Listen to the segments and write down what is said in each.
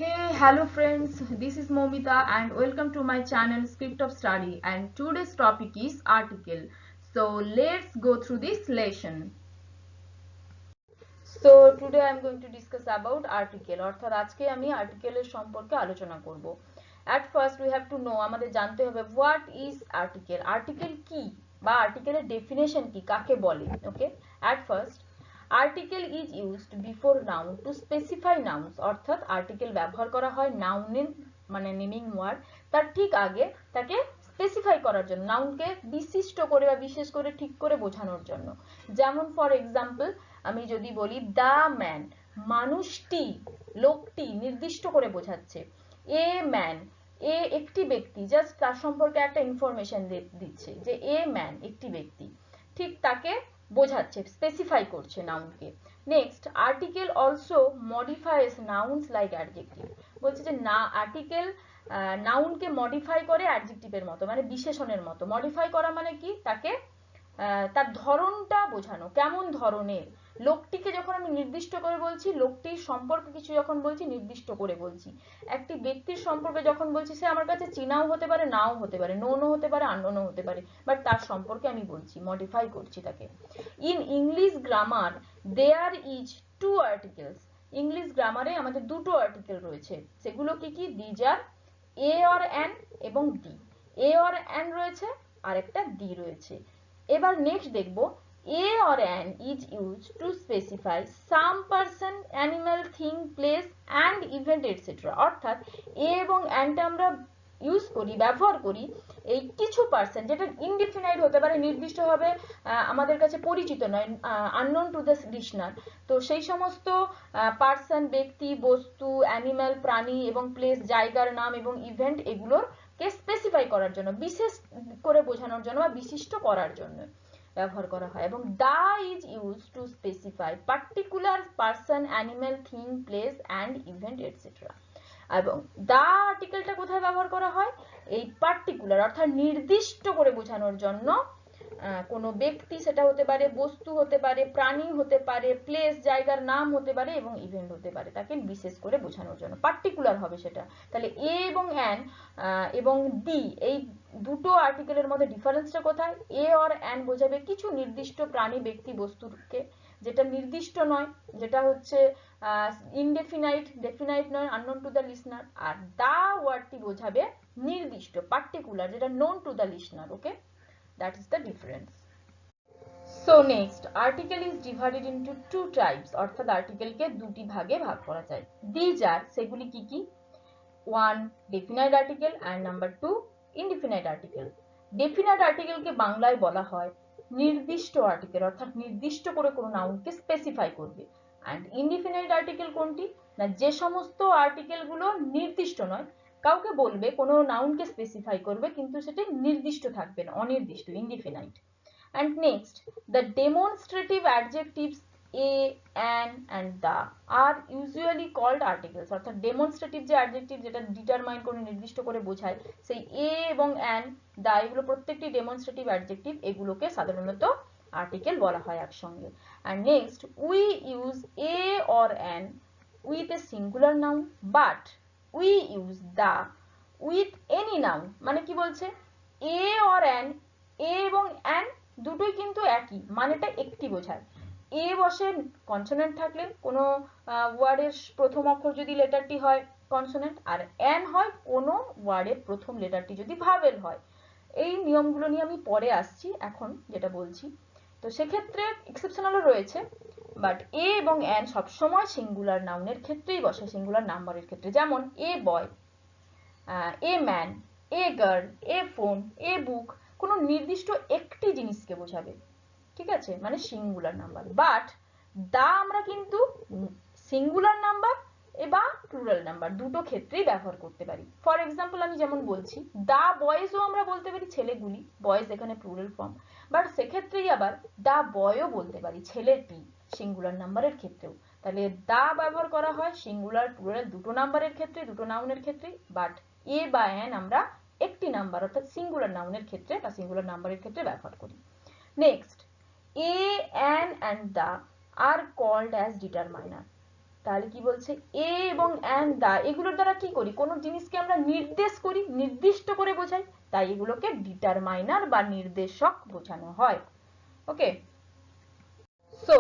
Hey, hello friends, this is Momita and welcome to my channel Script of Study, and today's topic is article. So let's go through this lesson. So today I am going to discuss about article, অর্থাৎ আজকে আমি আর্টিকেলের সম্পর্কে আলোচনা করব। At first we have to know, আমাদের জানতে হবে what is article, article কি বা আর্টিকেলের ডেফিনেশন কি, কাকে বলে। ওকে, at first article is used before noun to specify nouns, অর্থাৎ আর্টিকেল ব্যবহার করা হয় নাউনের মানে নেমিং ওয়ার্ড তার ঠিক আগে তাকে স্পেসিফাই করার জন্য, নাউনকে বিশিষ্ট করে বা বিশেষ করে ঠিক করে বোঝানোর জন্য। যেমন ফর এক্সাম্পল আমি যদি বলি দ্য ম্যান, মানুষটি, লোকটি নির্দিষ্ট করে বোঝাচ্ছে। এ ম্যান, এ একটি ব্যক্তি, জাস্ট তার সম্পর্কে একটা ইনফরমেশন দিচ্ছে যে এ ম্যান একটি ব্যক্তি, ঠিক তাকে বোঝাচ্ছে, স্পেসিফাই করছে নাউনকে। Next, article also modifies nouns like adjective, বলছে যে না আর্টিকেল নাউনকে মডিফাই করে অ্যাডজেক্টিভের মতো, মানে বিশেষণের মতো। মডিফাই করা মানে কি, তাকে তার ধরনটা বোঝানো, কেমন ধরনের। লোকটিকে যখন আমি নির্দিষ্ট করে বলছি, লোকটির সম্পর্কে কিছু যখন বলছি নির্দিষ্ট করে বলছি। একটি ব্যক্তির সম্পর্কে যখন বলছি, সে আমার কাছে চেনাও হতে পারে, নাও হতে পারে, নোনও হতে পারে, আননোনও হতে পারে, বাট তার সম্পর্কে আমি বলছি, মডিফাই করছি তাকে। In English grammar there is two articles, English গ্রামারে আমাদের দুটো আর্টিকেল রয়েছে, সেগুলো কি কি, these are a or an এবং দি। এ অর অ্যান রয়েছে আর একটা দি রয়েছে। এবার নেক্সট দেখব, a or an is use to specify some person, animal, thing, place and event etcetera, অর্থাৎ এ এবং অ্যানটা আমরা ইউজ করি, ব্যবহার করি এই কিছু পার্সন, যেটা ইনডিফিনাইট হতে পারে, নির্দিষ্টভাবে আমাদের কাছে পরিচিত নয়, আননোন টু দ্য লিসনার। তো সেই সমস্ত পার্সন, ব্যক্তি, বস্তু, অ্যানিম্যাল, প্রাণী এবং প্লেস, জায়গার নাম এবং ইভেন্ট, এগুলোর কে স্পেসিফাই করার জন্য, বিশেষ করে বোঝানোর জন্য বা বিশিষ্ট করার জন্য ব্যবহার করা হয়। এবং the is use to specify particular person, animal, thing, place and event etcetera. এবং দা আর্টিকেলটা কোথায় ব্যবহার করা হয়, এই পার্টিকুলার অর্থাৎ নির্দিষ্ট করে বোঝানোর জন্য। কোনো ব্যক্তি, সেটা হতে পারে বস্তু, হতে পারে প্রাণী, হতে পারে প্লেস, জায়গার নাম হতে পারে, এবং ইভেন্ট হতে পারে, তাকে বিশেষ করে বোঝানোর জন্য পার্টিকুলার হবে সেটা। তাহলে এ এবং অ্যান এবং দি, এই দুটো আর্টিকেলের মধ্যে ডিফারেন্সটা কোথায়, এ অর অ্যান বোঝাবে কিছু নির্দিষ্ট প্রাণী, ব্যক্তি, বস্তুকে, যেটা নির্দিষ্ট নয়, যেটা হচ্ছে ইনডেফিনাইট, ডেফিনাইট নয়, আননোন টু দ্য লিসনার। আর দা ওয়ার্ডটি বোঝাবে নির্দিষ্ট, পার্টিকুলার, যেটা known to the listener. Okay, that is the difference. So next, article is divided into two types, অর্থাৎ আর্টিকেলকে দুটি ভাগে ভাগ করা যায়। These are, সেগুলি কি কি, one definite article and number two indefinite article. Definite article কে বাংলায় বলা হয় নির্দিষ্ট আর্টিকেল, অর্থাৎ নির্দিষ্ট করে কোনো নাউনকে স্পেসিফাই করবে। and indefinite article কোনটি, না যে সমস্ত আর্টিকেল গুলো নির্দিষ্ট নয়, কাউকে বলবে, কোনো নাউনকে স্পেসিফাই করবে, কিন্তু সেটি নির্দিষ্ট থাকবে না, অনির্দিষ্ট, indefinite. And next, the demonstrative adjectives a, an and the are usually called articles, অর্থাৎ ডেমনস্ট্রেটিভ যে অ্যাডজেক্টিভ, যেটা ডিটারমাইন করে, নির্দিষ্ট করে বোঝায়, সেই এ এবং অ্যান, দা, এগুলো প্রত্যেকটি ডেমনস্ট্রেটিভ অ্যাডজেক্টিভ, এগুলোকে সাধারণত আর্টিকেল বলা হয় একসঙ্গে। and next, we use a or an with a singular noun, but we use the with any noun, মানে কি বলছে, a or an, a এবং an দুটোই কিন্তু একই, মানেটা একটি বোঝায়। এ বসে কনসোনেন্ট থাকলে, কোনো ওয়ার্ডের প্রথম অক্ষর যদি লেটারটি হয় কনসোনেন্ট, আর অ্যান হয় কোনো ওয়ার্ডের প্রথম লেটারটি যদি ভাওয়েল হয়। এই নিয়মগুলো নিয়ে আমি পরে আসছি, এখন যেটা বলছি। তো সেক্ষেত্রে এক্সেপশনালও রয়েছে, বাট এ এবং অ্যান সবসময় সিঙ্গুলার নাউনের ক্ষেত্রেই বসে, সিঙ্গুলার নাম্বারের ক্ষেত্রে। যেমন a boy, a man, a girl, a phone, a book, কোনো নির্দিষ্ট একটি জিনিসকে বোঝাবে, ঠিক আছে, মানে সিঙ্গুলার নাম্বার। বাট দা আমরা কিন্তু সিঙ্গুলার নাম্বার বা প্লুরাল নাম্বার দুটো ক্ষেত্রেই ব্যবহার করতে পারি। ফর এক্সাম্পল আমি যেমন বলছি, দা বয়েজও আমরা বলতে পারি, ছেলেগুলি, বয়েজ এখানে প্লুরাল ফর্ম, বাট সেক্ষেত্রেই আবার দা বয়ও বলতে পারি, ছেলেটি, সিঙ্গুলার নাম্বারের ক্ষেত্রেও। তাহলে দা ব্যবহার করা হয় সিঙ্গুলার, প্লুরাল দুটো নাম্বারের ক্ষেত্রে, দুটো নাউনের ক্ষেত্রে, বাট এ বা অ্যান আমরা একটি নাম্বার অর্থাৎ সিঙ্গুলার নাউনের ক্ষেত্রে বা সিঙ্গুলার নাম্বারের ক্ষেত্রে ব্যবহার করি। Next, a, an and the are called as determiner, তাহলে কি বলছে এ এবং অ্যান্ড দা এগুলোর দ্বারা কি করি, কোনো জিনিসকে আমরা নির্দেশ করি, নির্দিষ্ট করে বোঝাই, তাই এগুলোকে ডিটারমাইনার বা নির্দেশক বোঝানো হয়। Okay, so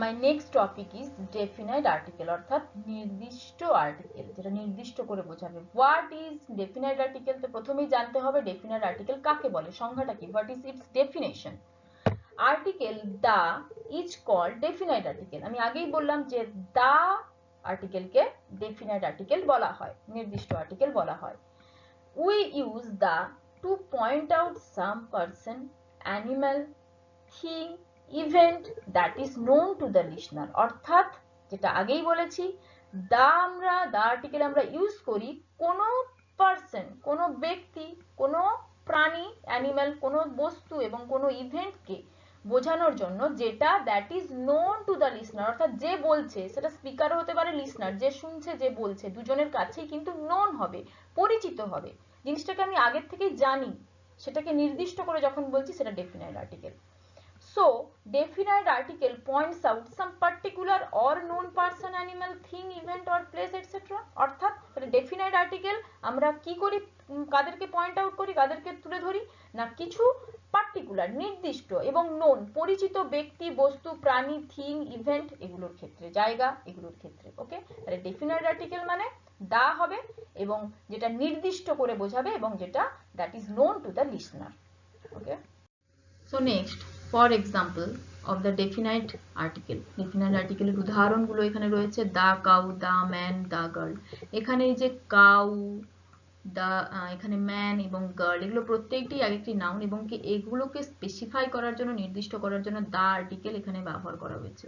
my next topic is definite article, অর্থাৎ নির্দিষ্ট আর্টিকেল, যেটা নির্দিষ্ট করে বোঝাবে। What is definite article? তো প্রথমেই জানতে হবে ডেফিনাইট আর্টিকেল কাকে বলে, সংজ্ঞাটা কি, what is its definition. Article the is called definite article. আমি আগেই বললাম যে দা আর্টিকেলকে ডেফিনাইট আর্টিকেল বলা হয়, নির্দিষ্ট আর্টিকেল বলা হয়। We use the to point out some person, animal, thing, event that is known to the listener. অর্থাৎ যেটা আগেই বলেছি, দা আর্টিকেল আমরা ইউজ করি কোনো পারসন, কোনো ব্যক্তি, কোনো প্রাণী, অ্যানিমাল, কোনো বস্তু এবং কোনো ইভেন্টকে বোঝানোর জন্য যেটা that is known to the listener, অর্থাৎ যে বলছে, সেটা স্পিকারও হতে পারে, লিসনার যে শুনছে যে বলছে, দুজনের কাছেই কিন্তু নোন হবে, পরিচিত হবে, জিনিসটাকে আমি আগের থেকেই জানি, সেটাকে নির্দিষ্ট করে যখন বলছি সেটা definite article. So, definite article points out some particular or known person, animal, thing, event or place, etc. অর্থাৎ definite article আমরা কি করি, কাদেরকে পয়েন্ট আউট করি, কাদেরকে তুলে ধরি না, কিছু পার্টিকুলার, নির্দিষ্ট এবং নোন, পরিচিত ব্যক্তি, বস্তু, প্রাণী, থিং, ইভেন্ট এগুলোর ক্ষেত্রে, জায়গা এগুলোর ক্ষেত্রে। ওকে, তাহলে ডেফিনাইট আর্টিকেল মানে দা হবে এবং যেটা নির্দিষ্ট করে বোঝাবে এবং যেটা that is known to the listener. Okay, so next, for example of the definite article, definite আর্টিকেলের উদাহরণগুলো এখানে রয়েছে। The cow, the man, the girl. এখানে এই যে কাউ, দা, এখানে ম্যান এবং গার্ল, এগুলো প্রত্যেকটি আরেকটি নাউন এবং কি এগুলোকে স্পেসিফাই করার জন্য, নির্দিষ্ট করার জন্য দা আর্টিকেল এখানে ব্যবহার করা হয়েছে।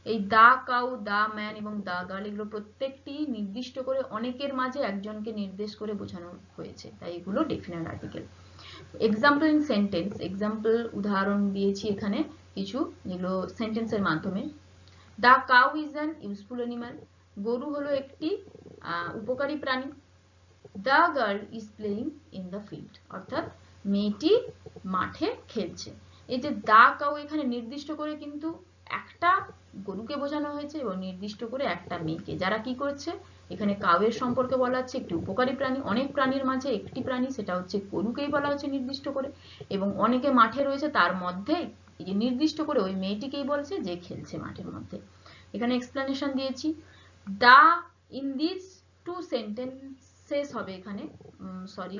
এই দা কাউ, দা ম্যান এবং দা গার্ল এগুলো প্রত্যেকটি নির্দিষ্ট করে অনেকের মাঝে একজনকে নির্দেশ করে বোঝানো হয়েছে, তাই এগুলো definite article. Example in sentence, example উদাহরণ দিয়েছি এখানে কিছু, যেগুলো সেন্টেন্সের মাধ্যমে। The cow is an useful animal, গরু হলো একটি উপকারী প্রাণী। The girl is playing in the field, অর্থাৎ মেয়েটি মাঠে খেলছে। এই যে দা কাউ এখানে নির্দিষ্ট করে কিন্তু একটা গরুকে বোঝানো হয়েছে এবং নির্দিষ্ট করে একটা মেয়েকে, যারা কি করছে, এখানে কাউয়ের সম্পর্কে বলা হচ্ছে একটি উপকারী প্রাণী, অনেক প্রাণীর মাঝে একটি প্রাণী, সেটা হচ্ছে গরুকেই বলা হচ্ছে নির্দিষ্ট করে, এবং অনেকে মাঠে রয়েছে তার মধ্যে এই যে নির্দিষ্ট করে ওই মেয়েটিকেই বলছে যে খেলছে মাঠের মধ্যে। এখানে এক্সপ্লেনেশন দিয়েছি। The in this two sentences হবে এখানে, সরি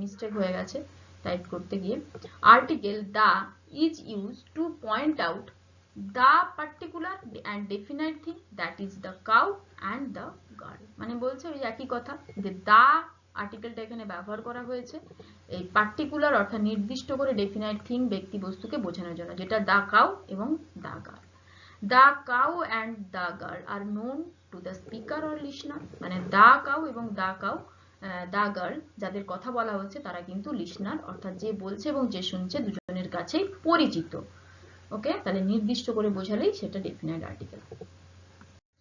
মিস্টেক হয়ে গেছে টাইপ করতে গিয়ে। Article the is use to point out the particular and definite thing that is the cow and the girl, মানে বলছে ওই একই কথা, যে দা আর্টিকেলটা এখানে ব্যবহার করা হয়েছে এই পার্টিকুলার অর্থাৎ নির্দিষ্ট করে ডেফিনাইট থিং, ব্যক্তি বস্তুকে বোঝানোর জন্য, যেটা দা কাউ এবং the girl. The cow and the girl are known to the speaker or listener, মানে দা কাউ এবং দা গার্ল যাদের কথা বলা হচ্ছে তারা কিন্তু লিসনার, অর্থাৎ যে বলছে এবং যে শুনছে দুজনের কাছেই পরিচিত। ওকে, তাহলে নির্দিষ্ট করে বোঝালেই সেটা definite article.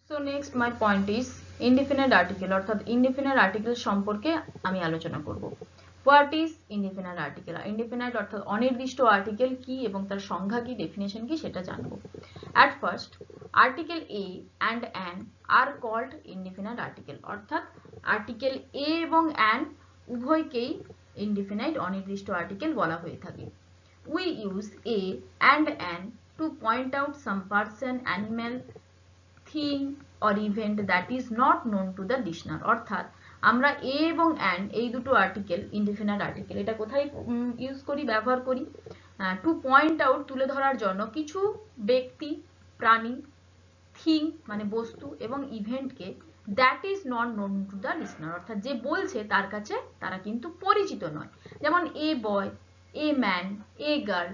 So next my point is indefinite article, অর্থাৎ ইনডিফিনাইট আর্টিকেল সম্পর্কে আমি আলোচনা করব। What is indefinite article? Indefinite অর্থাৎ অনির্দিষ্ট আর্টিকেল কি এবং তার সংজ্ঞা কি, ডেফিনেশন কি, সেটা জানবো। At first, article a and an are called indefinite article, অর্থাৎ আর্টিকেল এ এবং অ্যান উভয়কেই ইনডিফিনাইট অনির্দিষ্ট আর্টিকেল বলা হয়ে থাকে। We use a and an to point out some person, animal, thing or event that is not known to the listener, অর্থাৎ আমরা a এবং an এই দুটো আর্টিকেল, ইনডিফিনাইট আর্টিকেল, এটা কোথায় ইউজ করি, ব্যবহার করি, টু পয়েন্ট আউট তুলে ধরার জন্য কিছু ব্যক্তি, প্রাণী, থিং মানে বস্তু এবং ইভেন্টকে that is not known to the listener, অর্থাৎ যে বলছে তার কাছে তারা কিন্তু পরিচিত নয়। যেমন a boy, a man, a girl,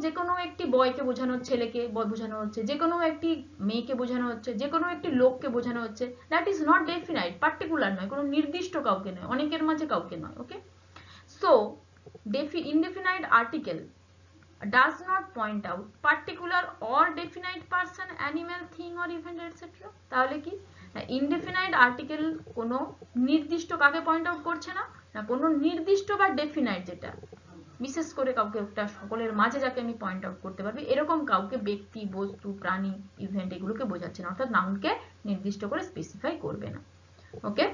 যে কোনো একটি বয়কে বোঝানো, ছেলেকে বোঝানো হচ্ছে, যে কোনো একটি মেয়েকে বোঝানো হচ্ছে, যে কোনো একটি লোককে বোঝানো হচ্ছে, that is not definite, particular নয়, কোনো নির্দিষ্ট কাউকে নয়, অনেকের মাঝে কাউকে নয়। ওকে, so indefinite article does not point out particular or definite person, animal, thing or event etc. তাহলে কি ইনডেফিনাইট আর্টিকেল কোনো নির্দিষ্ট কাকে পয়েন্ট আউট করছে না, না কোনো নির্দিষ্ট বা ডেফিনাইট যেটা বিশেষ করে কাউকে একটা সকলের মাঝে যাকে আমি পয়েন্ট আউট করতে পারবি, এরকম কাউকে ব্যক্তি, বস্তু, প্রাণী, ইভেন্ট এগুলোকে বোঝাচ্ছে না, অর্থাৎ নাউনকে নির্দিষ্ট করে স্পেসিফাই করবে না। Okay,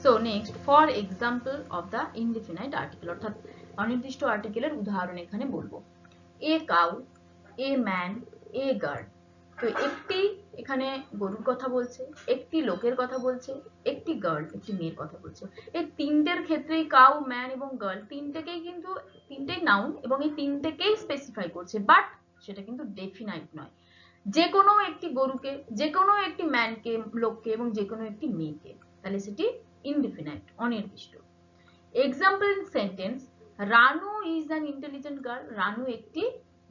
so next, for example of the indefinite article, অর্থাৎ অনির্দিষ্ট আর্টিকেলের উদাহরণ এখানে বলবো। A cow, a man, a girl. তো একটি এখানে গরুর কথা বলছে, একটি লোকের কথা বলছে, একটি গার্ল একটি মেয়ের কথা বলছে। এই তিনটের ক্ষেত্রেই কাউ, ম্যান এবং গার্ল তিনটেকেই কিন্তু তিনটেই নাউন এবং এই তিনটেকেই স্পেসিফাই করছে, বাট সেটা কিন্তু ডেফিনাইট নয়। যে কোনো একটি গরুকে, যে কোনো একটি ম্যানকে, লোককে এবং যে কোনো একটি মেয়েকে, তাহলে সেটি ইনডিফিনাইট, অনির্দিষ্ট। Example in sentence, Ranu is an intelligent girl, Ranu একটি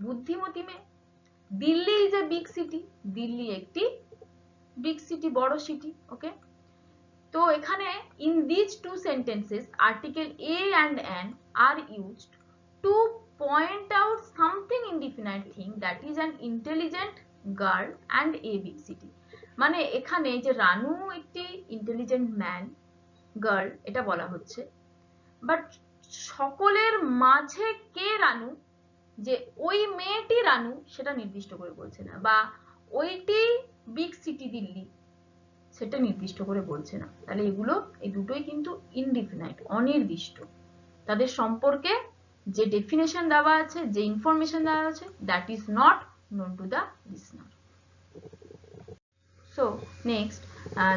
বুদ্ধিমতী মেয়ে। Delhi is a big city, Delhi একটি বিগ সিটি, বড় সিটি। ওকে, তো এখানে in this two sentences article a and an are used to point out something indefinite thing that is an intelligent girl and a big city. মানে এখানে যে রানু একটি intelligent man, girl এটা বলা হচ্ছে, বাট সকলের মাঝে কে রানু, যে ওই মেয়েটি রানু সেটা নির্দিষ্ট করে বলছে না, বা ওইটি বিগ সিটি দিল্লি সেটা নির্দিষ্ট করে বলছে না। তাহলে এগুলো, এই দুটোই কিন্তু ইনডিফিনাইট, অনির্দিষ্ট। তাদের সম্পর্কে যে ডেফিনেশন দেওয়া আছে, যে ইনফরমেশন দেওয়া আছে, that is not known to the listener. So next,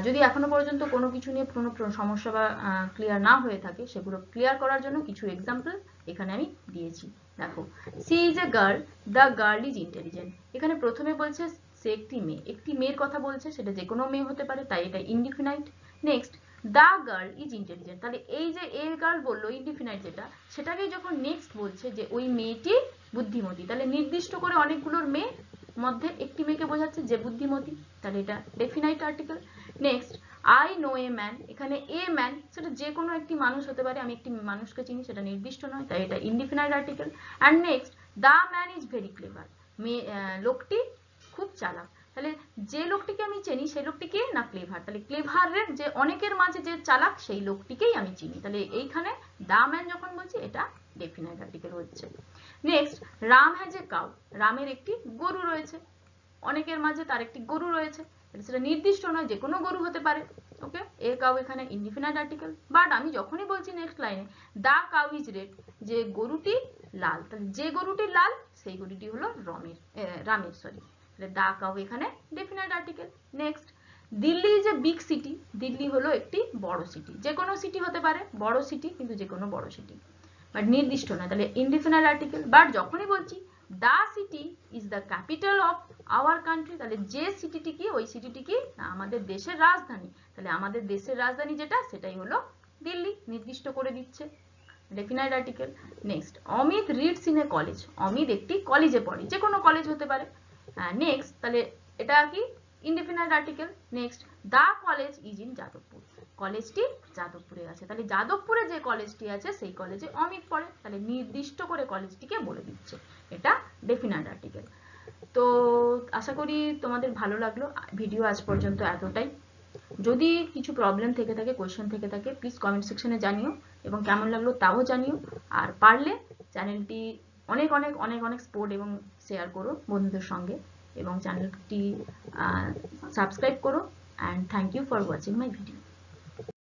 যদি এখনো পর্যন্ত কোনো কিছু নিয়ে কোনো সমস্যা বা ক্লিয়ার না হয়ে থাকে, সেগুলো ক্লিয়ার করার জন্য কিছু এক্সাম্পল এখানে আমি দিয়েছি। দেখো, she is a girl, the girl is intelligent. এখানে প্রথমে বলছে সে একটি মেয়ে, একটি মেয়ের কথা বলছে, সেটা যে কোনো মেয়ে হতে পারে, তাই এটা indefinite. Next, the girl is intelligent, তাহলে এই যে এ গার্ল বললো ইনডিফিনাইট যেটা, সেটাকে যখন নেক্সট বলছে যে ওই মেয়েটি বুদ্ধিমতী, তাহলে নির্দিষ্ট করে অনেকগুলোর মেয়ে মধ্যে একটি মেয়েকে বোঝাচ্ছে যে বুদ্ধিমতী, তাহলে এটা definite article. Next, I know a man, এখানে এ ম্যান সেটা যে কোনো একটি মানুষ হতে পারে, আমি একটি মানুষকে চিনি, সেটা নির্দিষ্ট নয়, তাই এটা indefinite article. And next, the man is very clever, লোকটি খুব চালাক, তাহলে যে লোকটিকে আমি চিনি সেই লোকটিকে না ক্লেভার, তাহলে ক্লেভারের যে অনেকের মাঝে যে চালাক সেই লোকটিকেই আমি চিনি, তাহলে এইখানে দ্য ম্যান যখন বলছি এটা ডেফিনাইট আর্টিকেল হচ্ছে। Next, Ram has a cow, রামের একটি গরু রয়েছে, অনেকের মাঝে তার একটি গরু রয়েছে, সেটা নির্দিষ্ট নয়, যে কোনো গরু হতে পারে। ওকে, এ কাউ এখানে ইনডিফিনাইট আর্টিকেল। বাট আমি যখনই বলছি নেক্সট লাইনে দা কাউ ইজ রেড, যে গরুটি লাল, তাহলে যে গরুটি লাল সেই গরুটি হলো রামের, সরি, তাহলে দা কাউ এখানে definite article. Next, Delhi is a big city, Delhi হলো একটি বড় সিটি, যে কোনো সিটি হতে পারে, বড় সিটি কিন্তু যে কোনো বড় সিটি, বাট নির্দিষ্ট না, তাহলে ইনডিফিনাইট আর্টিকেল। বাট যখনই বলছি the city is the capital of our country, তাহলে যে সিটিটি কি, ওই সিটিটি কি, না আমাদের দেশের রাজধানী, তাহলে আমাদের দেশের রাজধানী যেটা সেটাই হলো দিল্লি, নির্দিষ্ট করে দিচ্ছে, definite article. Next, Amit reads in a college, Amit একটি কলেজে পড়ে, যে কোনো কলেজ হতে পারে। নেক্সট, তাহলে এটা কি indefinite article. Next, the college is in Jadavpur, কলেজটি যাদবপুরে আছে, তাহলে যাদবপুরে যে কলেজটি আছে সেই কলেজে অমিত পড়ে, তাহলে নির্দিষ্ট করে কলেজটিকে বলে দিচ্ছে, এটা ডেফিনাইট আর্টিকেল। তো আশা করি তোমাদের ভালো লাগলো ভিডিও আজ পর্যন্ত এতটাই। যদি কিছু প্রবলেম থেকে থাকে, কোয়েশ্চেন থেকে থাকে, প্লিজ কমেন্ট সেকশনে জানিও এবং কেমন লাগলো তাও জানিও। আর পারলে চ্যানেলটি অনেক অনেক অনেক অনেক সাপোর্ট এবং শেয়ার করো বন্ধুদের সঙ্গে, এবং চ্যানেলটি সাবস্ক্রাইব করো। And thank you for watching my video.